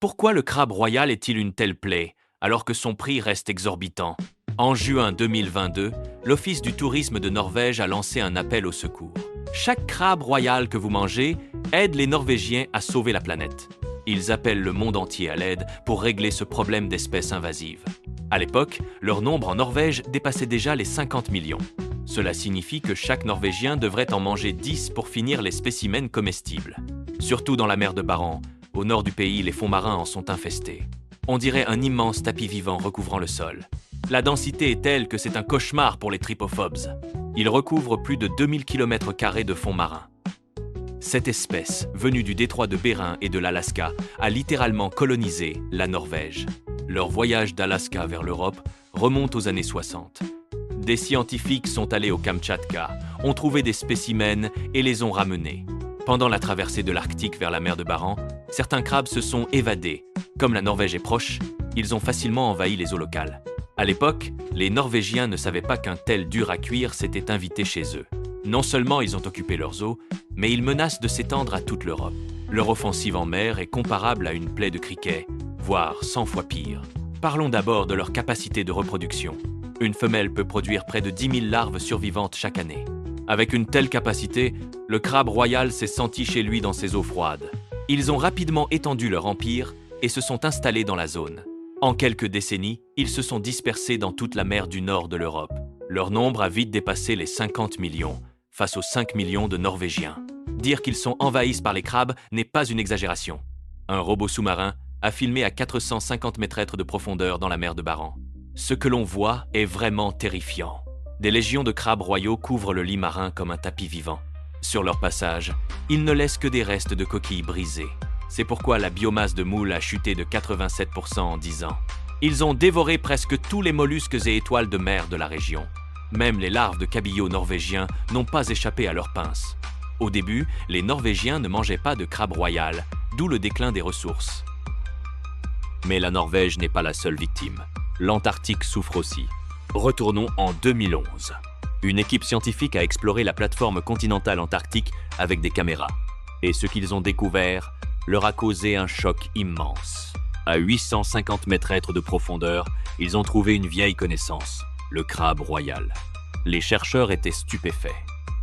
Pourquoi le crabe royal est-il une telle plaie, alors que son prix reste exorbitant? En juin 2022, l'Office du tourisme de Norvège a lancé un appel au secours. Chaque crabe royal que vous mangez aide les Norvégiens à sauver la planète. Ils appellent le monde entier à l'aide pour régler ce problème d'espèces invasives. À l'époque, leur nombre en Norvège dépassait déjà les 50 millions. Cela signifie que chaque Norvégien devrait en manger 10 pour finir les spécimens comestibles. Surtout dans la mer de Barents, au nord du pays, les fonds marins en sont infestés. On dirait un immense tapis vivant recouvrant le sol. La densité est telle que c'est un cauchemar pour les trypophobes. Il recouvre plus de 2000 km² de fonds marins. Cette espèce, venue du détroit de Bering et de l'Alaska, a littéralement colonisé la Norvège. Leur voyage d'Alaska vers l'Europe remonte aux années 60. Des scientifiques sont allés au Kamtchatka, ont trouvé des spécimens et les ont ramenés. Pendant la traversée de l'Arctique vers la mer de Barents, certains crabes se sont évadés. Comme la Norvège est proche, ils ont facilement envahi les eaux locales. À l'époque, les Norvégiens ne savaient pas qu'un tel dur à cuire s'était invité chez eux. Non seulement ils ont occupé leurs eaux, mais ils menacent de s'étendre à toute l'Europe. Leur offensive en mer est comparable à une plaie de criquet, voire 100 fois pire. Parlons d'abord de leur capacité de reproduction. Une femelle peut produire près de 10 000 larves survivantes chaque année. Avec une telle capacité, le crabe royal s'est senti chez lui dans ses eaux froides. Ils ont rapidement étendu leur empire et se sont installés dans la zone. En quelques décennies, ils se sont dispersés dans toute la mer du nord de l'Europe. Leur nombre a vite dépassé les 50 millions, face aux 5 millions de Norvégiens. Dire qu'ils sont envahis par les crabes n'est pas une exagération. Un robot sous-marin a filmé à 450 mètres de profondeur dans la mer de Barents. Ce que l'on voit est vraiment terrifiant. Des légions de crabes royaux couvrent le lit marin comme un tapis vivant. Sur leur passage, ils ne laissent que des restes de coquilles brisées. C'est pourquoi la biomasse de moules a chuté de 87% en 10 ans. Ils ont dévoré presque tous les mollusques et étoiles de mer de la région. Même les larves de cabillaud norvégiens n'ont pas échappé à leurs pinces. Au début, les Norvégiens ne mangeaient pas de crabe royal, d'où le déclin des ressources. Mais la Norvège n'est pas la seule victime. L'Antarctique souffre aussi. Retournons en 2011. Une équipe scientifique a exploré la plateforme continentale antarctique avec des caméras. Et ce qu'ils ont découvert leur a causé un choc immense. À 850 mètres de profondeur, ils ont trouvé une vieille connaissance, le crabe royal. Les chercheurs étaient stupéfaits.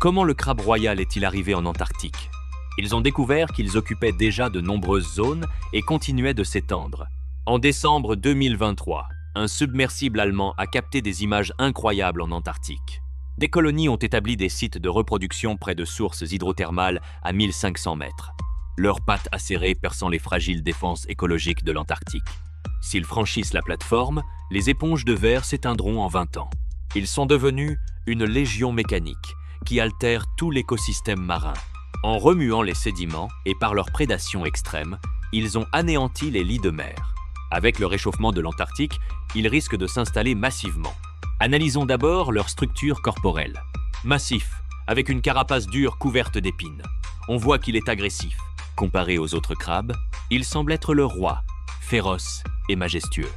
Comment le crabe royal est-il arrivé en Antarctique? Ils ont découvert qu'ils occupaient déjà de nombreuses zones et continuaient de s'étendre. En décembre 2023, un submersible allemand a capté des images incroyables en Antarctique. Des colonies ont établi des sites de reproduction près de sources hydrothermales à 1500 mètres. Leurs pattes acérées perçant les fragiles défenses écologiques de l'Antarctique. S'ils franchissent la plateforme, les éponges de verre s'éteindront en 20 ans. Ils sont devenus une légion mécanique qui altère tout l'écosystème marin. En remuant les sédiments et par leur prédation extrême, ils ont anéanti les lits de mer. Avec le réchauffement de l'Antarctique, ils risquent de s'installer massivement. Analysons d'abord leur structure corporelle. Massif, avec une carapace dure couverte d'épines. On voit qu'il est agressif. Comparé aux autres crabes, il semble être le roi, féroce et majestueux.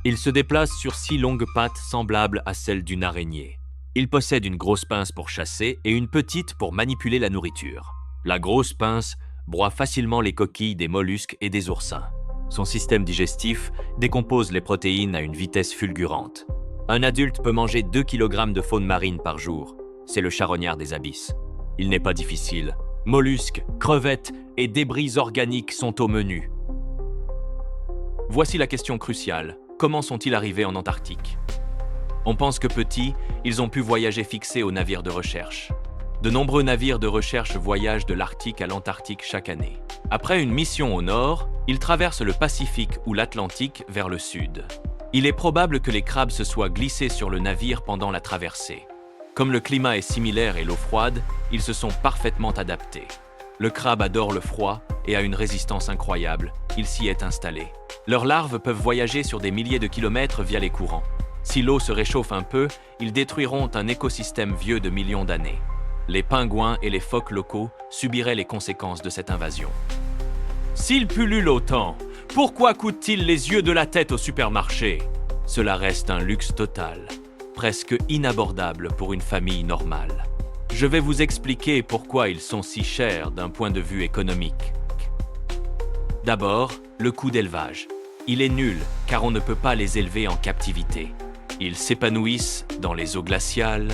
Il se déplace sur 6 longues pattes semblables à celles d'une araignée. Il possède une grosse pince pour chasser et une petite pour manipuler la nourriture. La grosse pince broie facilement les coquilles des mollusques et des oursins. Son système digestif décompose les protéines à une vitesse fulgurante. Un adulte peut manger 2 kg de faune marine par jour. C'est le charognard des abysses. Il n'est pas difficile. Mollusques, crevettes et débris organiques sont au menu. Voici la question cruciale. Comment sont-ils arrivés en Antarctique? On pense que petits, ils ont pu voyager fixés aux navires de recherche. De nombreux navires de recherche voyagent de l'Arctique à l'Antarctique chaque année. Après une mission au nord, ils traversent le Pacifique ou l'Atlantique vers le sud. Il est probable que les crabes se soient glissés sur le navire pendant la traversée. Comme le climat est similaire et l'eau froide, ils se sont parfaitement adaptés. Le crabe adore le froid et a une résistance incroyable. Il s'y est installé. Leurs larves peuvent voyager sur des milliers de kilomètres via les courants. Si l'eau se réchauffe un peu, ils détruiront un écosystème vieux de millions d'années. Les pingouins et les phoques locaux subiraient les conséquences de cette invasion. S'ils pullulent autant, pourquoi coûtent-ils les yeux de la tête au supermarché? Cela reste un luxe total, presque inabordable pour une famille normale. Je vais vous expliquer pourquoi ils sont si chers d'un point de vue économique. D'abord, le coût d'élevage. Il est nul car on ne peut pas les élever en captivité. Ils s'épanouissent dans les eaux glaciales,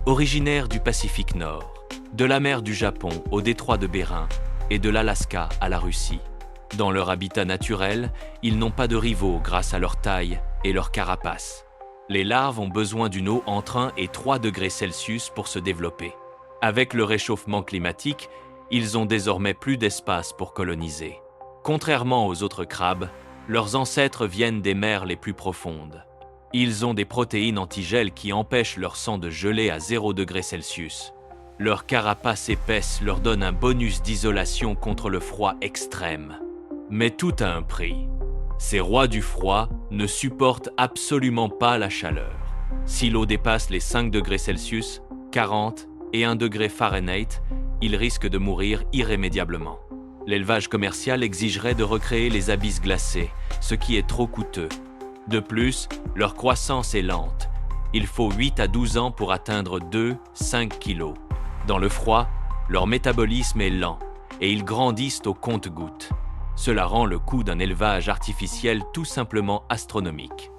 originaires du Pacifique Nord, de la mer du Japon au détroit de Bering et de l'Alaska à la Russie. Dans leur habitat naturel, ils n'ont pas de rivaux grâce à leur taille et leur carapace. Les larves ont besoin d'une eau entre 1 et 3 degrés Celsius pour se développer. Avec le réchauffement climatique, ils ont désormais plus d'espace pour coloniser. Contrairement aux autres crabes, leurs ancêtres viennent des mers les plus profondes. Ils ont des protéines antigel qui empêchent leur sang de geler à 0 degré Celsius. Leur carapace épaisse leur donne un bonus d'isolation contre le froid extrême. Mais tout a un prix. Ces rois du froid ne supportent absolument pas la chaleur. Si l'eau dépasse les 5 degrés Celsius, 40 et 1 degré Fahrenheit, ils risquent de mourir irrémédiablement. L'élevage commercial exigerait de recréer les abysses glacés, ce qui est trop coûteux. De plus, leur croissance est lente. Il faut 8 à 12 ans pour atteindre 2-5 kilos. Dans le froid, leur métabolisme est lent et ils grandissent au compte-gouttes. Cela rend le coût d'un élevage artificiel tout simplement astronomique.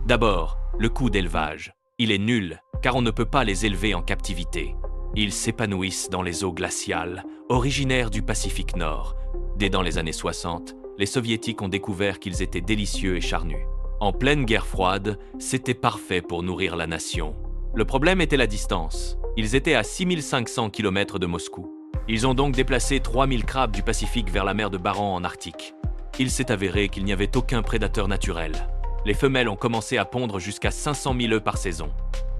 D'abord, le coût d'élevage. Il est nul car on ne peut pas les élever en captivité. Ils s'épanouissent dans les eaux glaciales, originaires du Pacifique Nord. Dès dans les années 60, les Soviétiques ont découvert qu'ils étaient délicieux et charnus. En pleine guerre froide, c'était parfait pour nourrir la nation. Le problème était la distance. Ils étaient à 6500 km de Moscou. Ils ont donc déplacé 3000 crabes du Pacifique vers la mer de Barents en Arctique. Il s'est avéré qu'il n'y avait aucun prédateur naturel. Les femelles ont commencé à pondre jusqu'à 500 000 œufs par saison.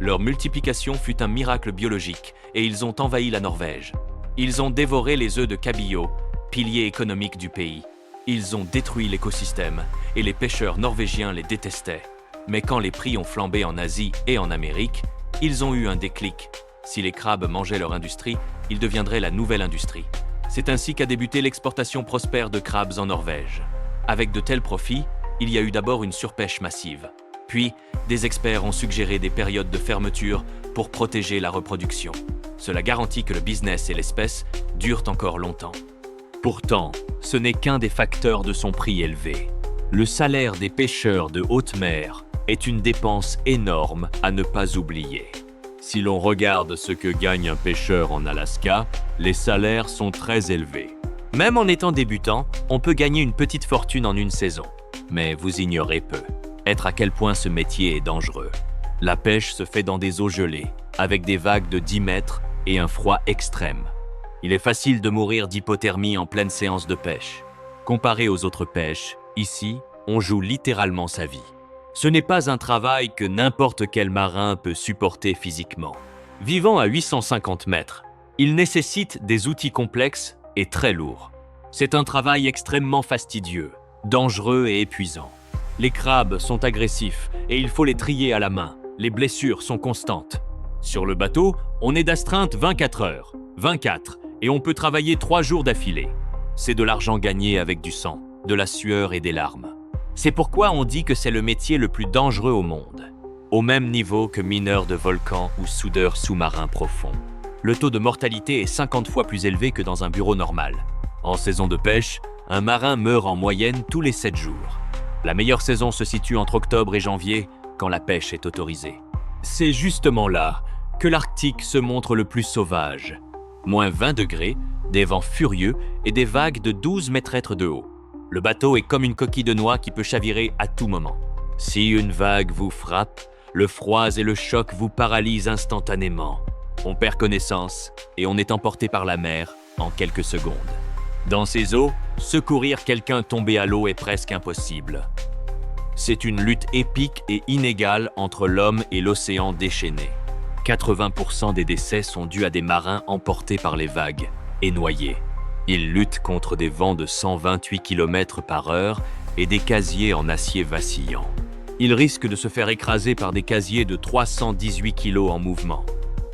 Leur multiplication fut un miracle biologique et ils ont envahi la Norvège. Ils ont dévoré les œufs de cabillaud, pilier économique du pays. Ils ont détruit l'écosystème et les pêcheurs norvégiens les détestaient. Mais quand les prix ont flambé en Asie et en Amérique, ils ont eu un déclic. Si les crabes mangeaient leur industrie, ils deviendraient la nouvelle industrie. C'est ainsi qu'a débuté l'exportation prospère de crabes en Norvège. Avec de tels profits, il y a eu d'abord une surpêche massive. Puis, des experts ont suggéré des périodes de fermeture pour protéger la reproduction. Cela garantit que le business et l'espèce durent encore longtemps. Pourtant, ce n'est qu'un des facteurs de son prix élevé. Le salaire des pêcheurs de haute mer est une dépense énorme à ne pas oublier. Si l'on regarde ce que gagne un pêcheur en Alaska, les salaires sont très élevés. Même en étant débutant, on peut gagner une petite fortune en une saison. Mais vous ignorez peu à quel point ce métier est dangereux. La pêche se fait dans des eaux gelées, avec des vagues de 10 mètres et un froid extrême. Il est facile de mourir d'hypothermie en pleine séance de pêche. Comparé aux autres pêches, ici, on joue littéralement sa vie. Ce n'est pas un travail que n'importe quel marin peut supporter physiquement. Vivant à 850 mètres, il nécessite des outils complexes et très lourds. C'est un travail extrêmement fastidieux, dangereux et épuisant. Les crabes sont agressifs et il faut les trier à la main. Les blessures sont constantes. Sur le bateau, on est d'astreinte 24 heures, 24, et on peut travailler 3 jours d'affilée. C'est de l'argent gagné avec du sang, de la sueur et des larmes. C'est pourquoi on dit que c'est le métier le plus dangereux au monde, au même niveau que mineur de volcan ou soudeur sous-marin profond. Le taux de mortalité est 50 fois plus élevé que dans un bureau normal. En saison de pêche, un marin meurt en moyenne tous les 7 jours. La meilleure saison se situe entre octobre et janvier, quand la pêche est autorisée. C'est justement là que l'Arctique se montre le plus sauvage. Moins 20 degrés, des vents furieux et des vagues de 12 mètres de haut. Le bateau est comme une coquille de noix qui peut chavirer à tout moment. Si une vague vous frappe, le froid et le choc vous paralysent instantanément. On perd connaissance et on est emporté par la mer en quelques secondes. Dans ces eaux, secourir quelqu'un tombé à l'eau est presque impossible. C'est une lutte épique et inégale entre l'homme et l'océan déchaîné. 80% des décès sont dus à des marins emportés par les vagues et noyés. Ils luttent contre des vents de 128 km/h et des casiers en acier vacillant. Ils risquent de se faire écraser par des casiers de 318 kg en mouvement.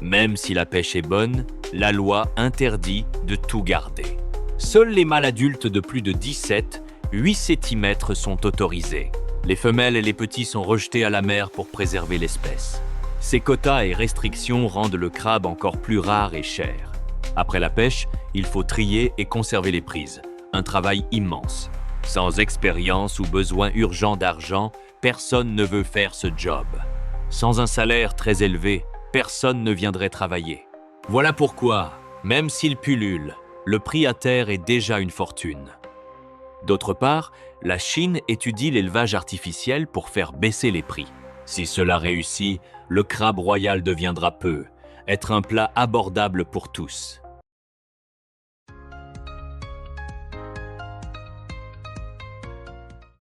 Même si la pêche est bonne, la loi interdit de tout garder. Seuls les mâles adultes de plus de 17-8 cm sont autorisés. Les femelles et les petits sont rejetés à la mer pour préserver l'espèce. Ces quotas et restrictions rendent le crabe encore plus rare et cher. Après la pêche, il faut trier et conserver les prises, Un travail immense. Sans expérience ou besoin urgent d'argent, personne ne veut faire ce job. Sans un salaire très élevé, personne ne viendrait travailler. Voilà pourquoi, même s'il pullule, le prix à terre est déjà une fortune. D'autre part, la Chine étudie l'élevage artificiel pour faire baisser les prix. Si cela réussit, le crabe royal deviendra peu, être un plat abordable pour tous.